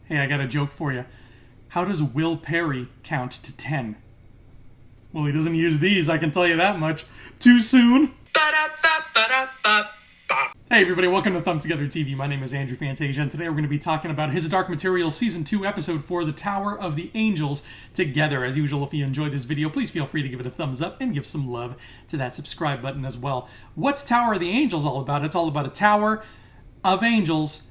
Hey, I got a joke for you. How does Will Perry count to 10? Well, he doesn't use these, I can tell you that much. Too soon? Hey everybody, welcome to Thumb Together TV. My name is Andrew Fantasia, and today we're going to be talking about His Dark Materials Season 2, Episode 4, The Tower of the Angels Together. As usual, if you enjoyed this video, please feel free to give it a thumbs up and give some love to that subscribe button as well. What's Tower of the Angels all about? It's all about a tower of angels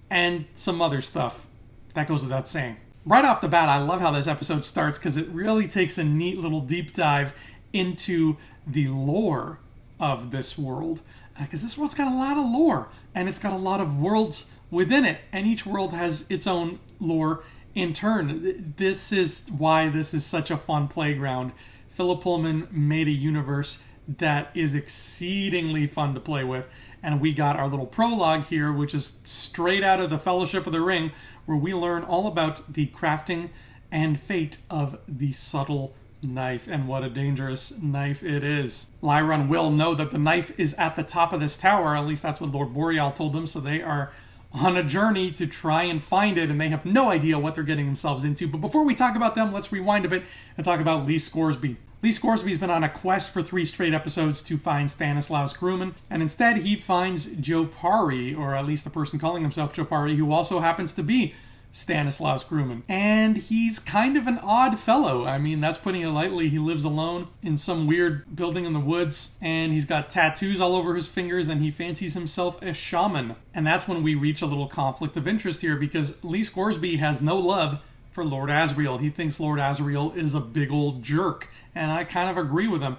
and some other stuff. That goes without saying. Right off the bat, I love how this episode starts because it really takes a neat little deep dive into the lore of this world. Because this world's got a lot of lore, and it's got a lot of worlds within it, and each world has its own lore in turn. This is why this is such a fun playground. Philip Pullman made a universe that is exceedingly fun to play with, and we got our little prologue here, which is straight out of the Fellowship of the Ring, where we learn all about the crafting and fate of the subtle knife, and what a dangerous knife it is. Lyra and Will know that the knife is at the top of this tower, at least that's what Lord Boreal told them, so they are on a journey to try and find it, and they have no idea what they're getting themselves into. But before we talk about them, let's rewind a bit and talk about Lee Scoresby. Lee Scoresby's been on a quest for 3 straight episodes to find Stanislaus Grumman, and instead he finds Jopari, or at least the person calling himself Jopari, who also happens to be Stanislaus Grumman. And he's kind of an odd fellow. I mean, that's putting it lightly. He lives alone in some weird building in the woods, and he's got tattoos all over his fingers, and he fancies himself a shaman. And that's when we reach a little conflict of interest here, because Lee Scoresby has no love for Lord Asriel. He thinks Lord Asriel is a big old jerk, and I kind of agree with him.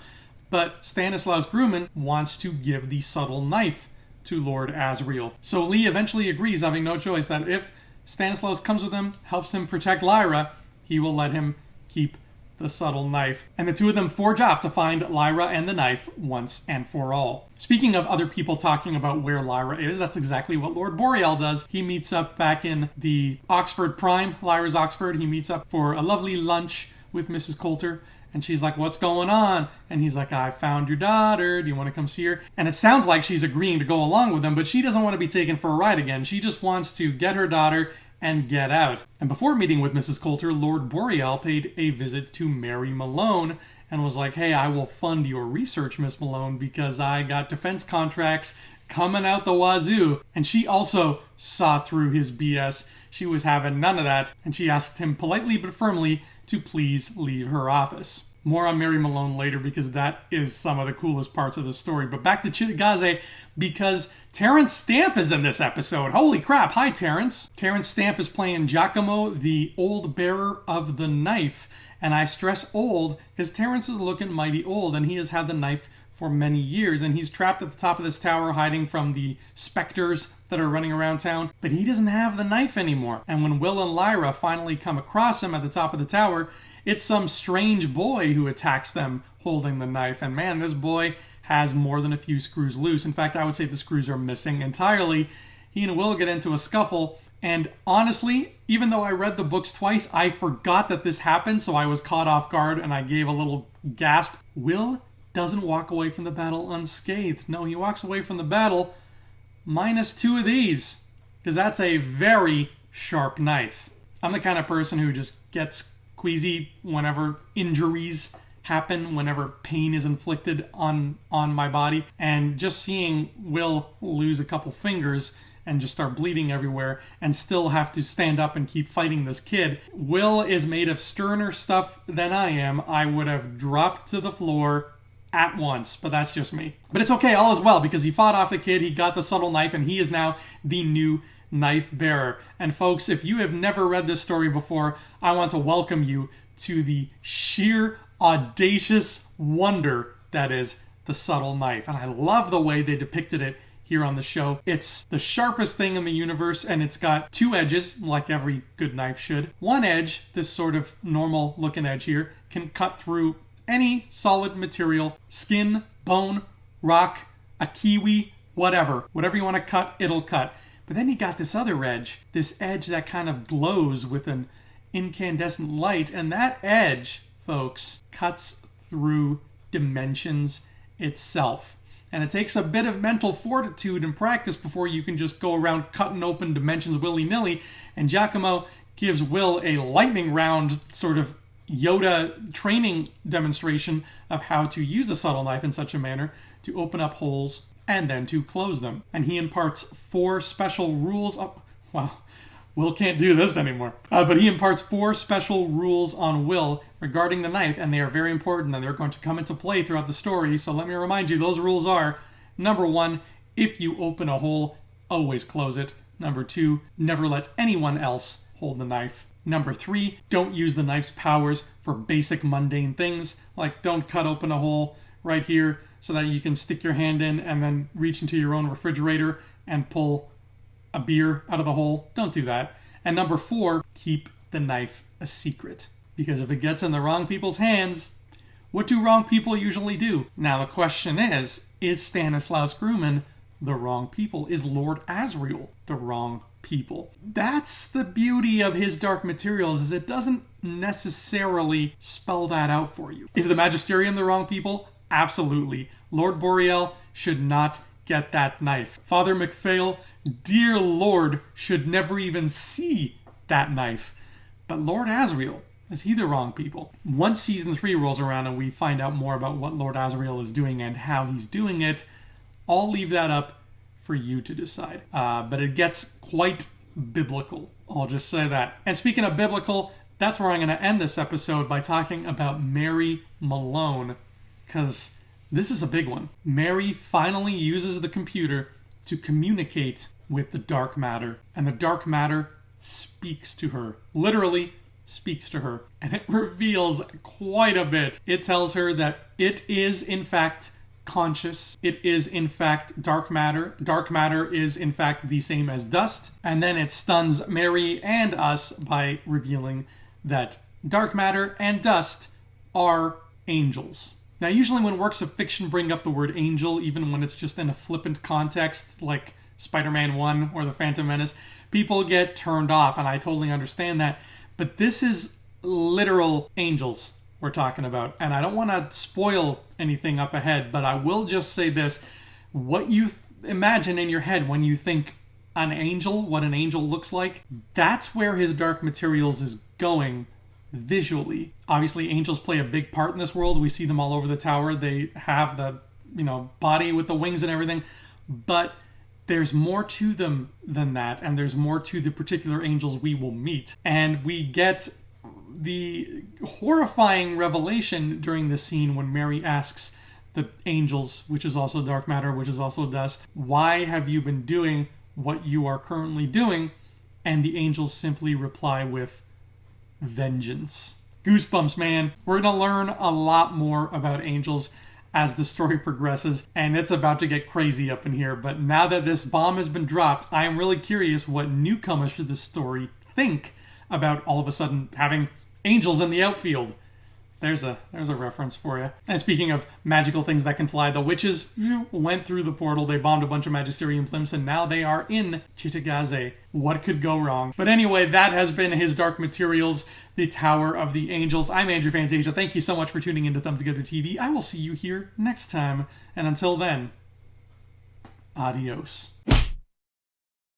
But Stanislaus Grumman wants to give the subtle knife to Lord Asriel. So Lee eventually agrees, having no choice, that if Stanislaus comes with him, helps him protect Lyra, he will let him keep the subtle knife. And the two of them forge off to find Lyra and the knife once and for all. Speaking of other people talking about where Lyra is, that's exactly what Lord Boreal does. He meets up back in the Oxford Prime, Lyra's Oxford. He meets up for a lovely lunch with Mrs. Coulter. And she's like, what's going on? And he's like, I found your daughter. Do you want to come see her? And it sounds like she's agreeing to go along with him, but she doesn't want to be taken for a ride again. She just wants to get her daughter and get out. And before meeting with Mrs. Coulter, Lord Boreal paid a visit to Mary Malone and was like, hey, I will fund your research, Miss Malone, because I got defense contracts coming out the wazoo. And she also saw through his BS. She was having none of that. And she asked him politely but firmly to please leave her office. More on Mary Malone later, because that is some of the coolest parts of the story. But back to Chitgaze, because Terrence Stamp is in this episode. Holy crap. Hi, Terrence. Terrence Stamp is playing Giacomo, the old bearer of the knife. And I stress old, because Terrence is looking mighty old, and he has had the knife for many years, and he's trapped at the top of this tower hiding from the specters that are running around town, but he doesn't have the knife anymore. And when Will and Lyra finally come across him at the top of the tower, it's some strange boy who attacks them holding the knife. And man, this boy has more than a few screws loose. In fact, I would say the screws are missing entirely. He and Will get into a scuffle, and honestly, even though I read the books twice, I forgot that this happened, so I was caught off guard and I gave a little gasp. Will doesn't walk away from the battle unscathed. No, he walks away from the battle minus 2 of these, because that's a very sharp knife. I'm the kind of person who just gets queasy whenever injuries happen, whenever pain is inflicted on my body, and just seeing Will lose a couple fingers and just start bleeding everywhere and still have to stand up and keep fighting this kid. Will is made of sterner stuff than I am. I would have dropped to the floor at once, but that's just me. But it's okay, all is well, because he fought off the kid, he got the subtle knife, and he is now the new knife bearer. And folks, if you have never read this story before, I want to welcome you to the sheer audacious wonder that is the subtle knife. And I love the way they depicted it here on the show. It's the sharpest thing in the universe, and it's got 2 edges, like every good knife should. One edge, this sort of normal looking edge here, can cut through any solid material, skin, bone, rock, a kiwi, whatever. Whatever you want to cut, it'll cut. But then you got this other edge, this edge that kind of glows with an incandescent light, and that edge, folks, cuts through dimensions itself. And it takes a bit of mental fortitude and practice before you can just go around cutting open dimensions willy-nilly. And Giacomo gives Will a lightning round sort of Yoda training demonstration of how to use a subtle knife in such a manner to open up holes and then to close them. And he imparts 4 special rules. Oh, wow, Will can't do this anymore. But he imparts 4 special rules on Will regarding the knife, and they are very important, and they're going to come into play throughout the story. So let me remind you, those rules are, number 1, if you open a hole, always close it. Number 2, never let anyone else hold the knife. Number 3, don't use the knife's powers for basic mundane things, like don't cut open a hole right here so that you can stick your hand in and then reach into your own refrigerator and pull a beer out of the hole. Don't do that. And number 4, keep the knife a secret. Because if it gets in the wrong people's hands, what do wrong people usually do? Now the question is Stanislaus Grumman the wrong people? Is Lord Asriel the wrong people? That's the beauty of his Dark Materials, is it doesn't necessarily spell that out for you. Is the Magisterium the wrong people? Absolutely. Lord Boreal should not get that knife. Father MacPhail, dear Lord, should never even see that knife. But Lord Asriel, is he the wrong people? Once season 3 rolls around and we find out more about what Lord Asriel is doing and how he's doing it, I'll leave that up for you to decide. But it gets quite biblical. I'll just say that. And speaking of biblical, that's where I'm going to end this episode by talking about Mary Malone, because this is a big one. Mary finally uses the computer to communicate with the dark matter, and the dark matter speaks to her. Literally speaks to her. And it reveals quite a bit. It tells her that it is, in fact, conscious. It is, in fact, dark matter. Dark matter is, in fact, the same as dust. And then it stuns Mary and us by revealing that dark matter and dust are angels. Now, usually when works of fiction bring up the word angel, even when it's just in a flippant context, like Spider-Man 1 or The Phantom Menace, people get turned off, and I totally understand that. But this is literal angels we're talking about. And I don't want to spoil anything up ahead, but I will just say this. What you imagine in your head when you think an angel, what an angel looks like, that's where his Dark Materials is going visually. Obviously, angels play a big part in this world. We see them all over the tower. They have the, body with the wings and everything. But there's more to them than that, and there's more to the particular angels we will meet. And we get the horrifying revelation during this scene when Mary asks the angels, which is also dark matter, which is also dust, why have you been doing what you are currently doing? And the angels simply reply with vengeance. Goosebumps, man. We're going to learn a lot more about angels as the story progresses, and it's about to get crazy up in here. But now that this bomb has been dropped, I am really curious what newcomers to this story think about all of a sudden having angels in the outfield. There's a reference for you. And speaking of magical things that can fly, the witches went through the portal. They bombed a bunch of Magisterium plimps, and now they are in Cittàgazze. What could go wrong? But anyway, that has been his Dark Materials, the Tower of the Angels. I'm Andrew Fantasia. Thank you so much for tuning into Thumb Together TV. I will see you here next time. And until then, adios.